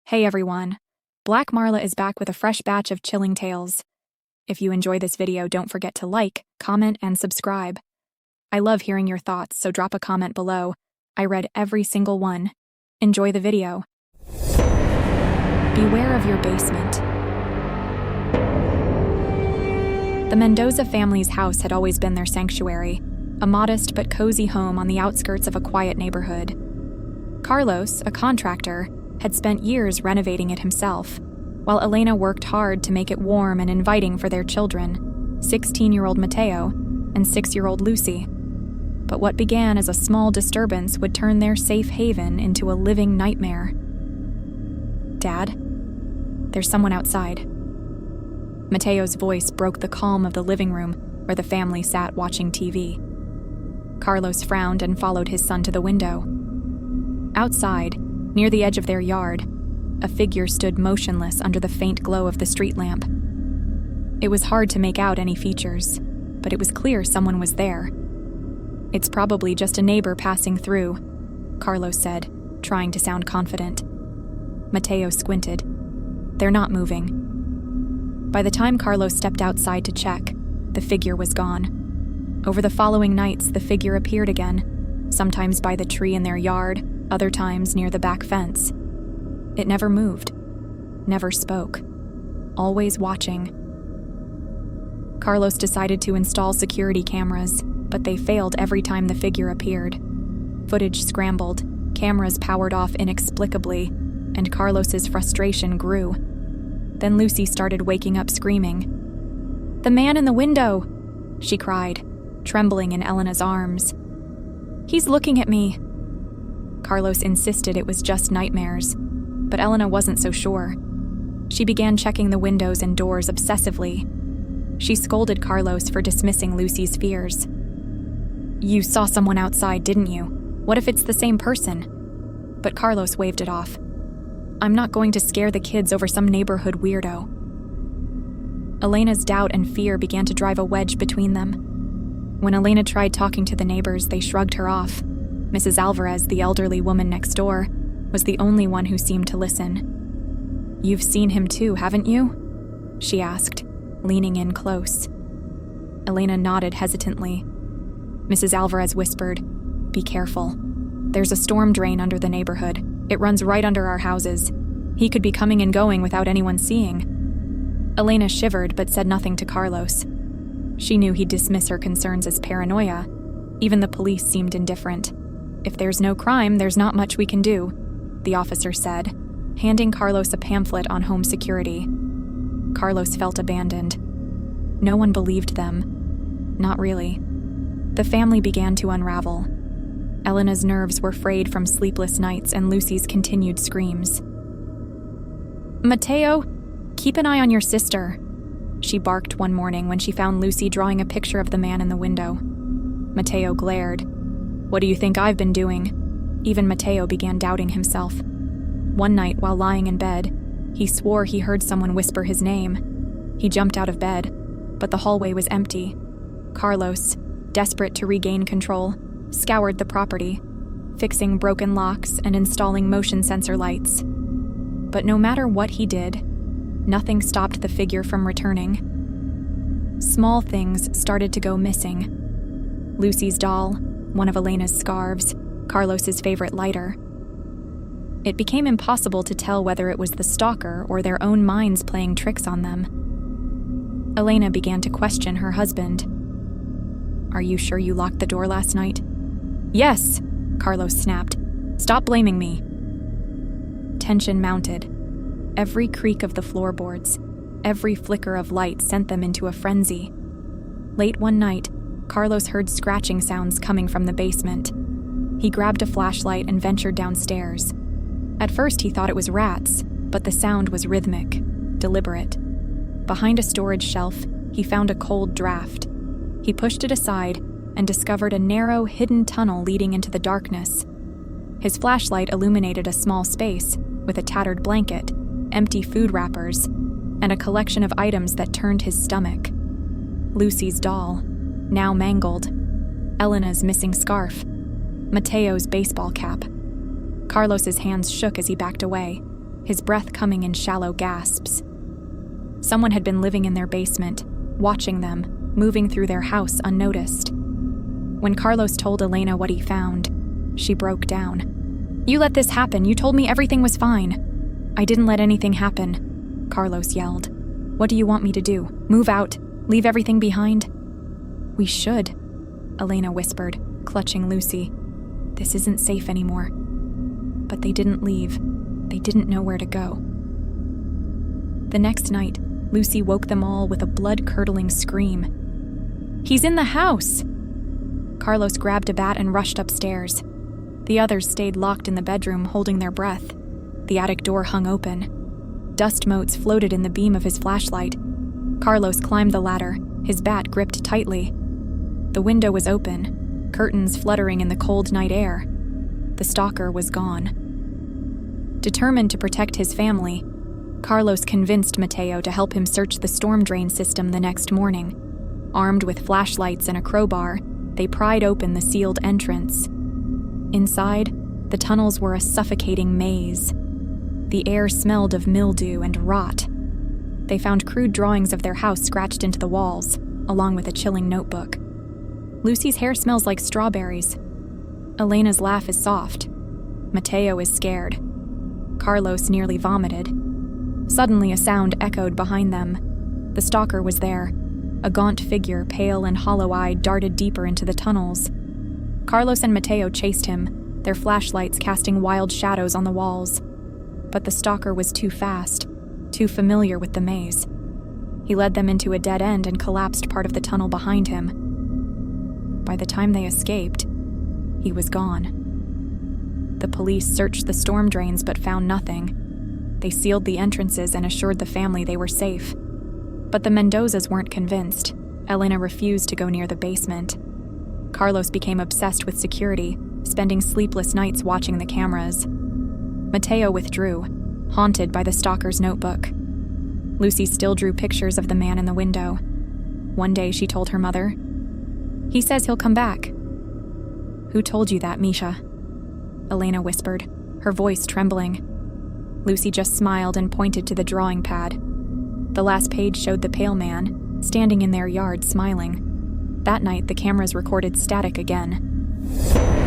Hey everyone, Black Marla is back with a fresh batch of chilling tales. If you enjoy this video, don't forget to like, comment, and subscribe. I love hearing your thoughts, so drop a comment below. I read every single one. Enjoy the video. Beware of your basement. The Mendoza family's house had always been their sanctuary, a modest but cozy home on the outskirts of a quiet neighborhood. Carlos, a contractor, had spent years renovating it himself, while Elena worked hard to make it warm and inviting for their children, 16-year-old Mateo and 6-year-old Lucy. But what began as a small disturbance would turn their safe haven into a living nightmare. "Dad, there's someone outside." Mateo's voice broke the calm of the living room where the family sat watching TV. Carlos frowned and followed his son to the window. Outside, near the edge of their yard, a figure stood motionless under the faint glow of the street lamp. It was hard to make out any features, but it was clear someone was there. "It's probably just a neighbor passing through," Carlos said, trying to sound confident. Mateo squinted. "They're not moving." By the time Carlos stepped outside to check, the figure was gone. Over the following nights, the figure appeared again, sometimes by the tree in their yard, other times near the back fence. It never moved, never spoke, always watching. Carlos decided to install security cameras, but they failed every time the figure appeared. Footage scrambled, cameras powered off inexplicably, and Carlos's frustration grew. Then Lucy started waking up screaming. "The man in the window!" she cried, trembling in Elena's arms. "He's looking at me!" Carlos insisted it was just nightmares, but Elena wasn't so sure. She began checking the windows and doors obsessively. She scolded Carlos for dismissing Lucy's fears. "You saw someone outside, didn't you? What if it's the same person?" But Carlos waved it off. "I'm not going to scare the kids over some neighborhood weirdo." Elena's doubt and fear began to drive a wedge between them. When Elena tried talking to the neighbors, they shrugged her off. Mrs. Alvarez, the elderly woman next door, was the only one who seemed to listen. "You've seen him too, haven't you?" she asked, leaning in close. Elena nodded hesitantly. Mrs. Alvarez whispered, "Be careful. There's a storm drain under the neighborhood. It runs right under our houses. He could be coming and going without anyone seeing." Elena shivered but said nothing to Carlos. She knew he'd dismiss her concerns as paranoia. Even the police seemed indifferent. "If there's no crime, there's not much we can do," the officer said, handing Carlos a pamphlet on home security. Carlos felt abandoned. No one believed them. Not really. The family began to unravel. Elena's nerves were frayed from sleepless nights and Lucy's continued screams. "Mateo, keep an eye on your sister," she barked one morning when she found Lucy drawing a picture of the man in the window. Mateo glared. "What do you think I've been doing?" Even Mateo began doubting himself. One night, while lying in bed, he swore he heard someone whisper his name. He jumped out of bed, but the hallway was empty. Carlos, desperate to regain control, scoured the property, fixing broken locks and installing motion sensor lights. But no matter what he did, nothing stopped the figure from returning. Small things started to go missing. Lucy's doll, one of Elena's scarves, Carlos's favorite lighter. It became impossible to tell whether it was the stalker or their own minds playing tricks on them. Elena began to question her husband. "Are you sure you locked the door last night?" "Yes," Carlos snapped. "Stop blaming me." Tension mounted. Every creak of the floorboards, every flicker of light sent them into a frenzy. Late one night, Carlos heard scratching sounds coming from the basement. He grabbed a flashlight and ventured downstairs. At first he thought it was rats, but the sound was rhythmic, deliberate. Behind a storage shelf, he found a cold draft. He pushed it aside and discovered a narrow, hidden tunnel leading into the darkness. His flashlight illuminated a small space with a tattered blanket, empty food wrappers, and a collection of items that turned his stomach. Lucy's doll, now mangled, Elena's missing scarf, Mateo's baseball cap. Carlos's hands shook as he backed away. his breath coming in shallow gasps. Someone had been living in their basement, watching them, moving through their house unnoticed. When Carlos told Elena what he found, she broke down. "You let this happen. You told me everything was fine." "I didn't let anything happen," Carlos yelled. "What do you want me to do? Move out? Leave everything behind?" "We should," Elena whispered, clutching Lucy. "This isn't safe anymore." But they didn't leave. They didn't know where to go. The next night, Lucy woke them all with a blood-curdling scream. "He's in the house!" Carlos grabbed a bat and rushed upstairs. The others stayed locked in the bedroom, holding their breath. The attic door hung open. Dust motes floated in the beam of his flashlight. Carlos climbed the ladder, his bat gripped tightly. The window was open, curtains fluttering in the cold night air. The stalker was gone. Determined to protect his family, Carlos convinced Mateo to help him search the storm drain system the next morning. Armed with flashlights and a crowbar, they pried open the sealed entrance. Inside, the tunnels were a suffocating maze. The air smelled of mildew and rot. They found crude drawings of their house scratched into the walls, along with a chilling notebook. Lucy's hair smells like strawberries. Elena's laugh is soft. Mateo is scared. Carlos nearly vomited. Suddenly, a sound echoed behind them. The stalker was there. A gaunt figure, pale and hollow-eyed, darted deeper into the tunnels. Carlos and Mateo chased him, their flashlights casting wild shadows on the walls. But the stalker was too fast, too familiar with the maze. He led them into a dead end and collapsed part of the tunnel behind him. By the time they escaped, he was gone. The police searched the storm drains but found nothing. They sealed the entrances and assured the family they were safe. But the Mendozas weren't convinced. Elena refused to go near the basement. Carlos became obsessed with security, spending sleepless nights watching the cameras. Mateo withdrew, haunted by the stalker's notebook. Lucy still drew pictures of the man in the window. One day she told her mother, "He says he'll come back." "Who told you that, Misha?" Elena whispered, her voice trembling. Lucy just smiled and pointed to the drawing pad. The last page showed the pale man, standing in their yard smiling. That night, the cameras recorded static again.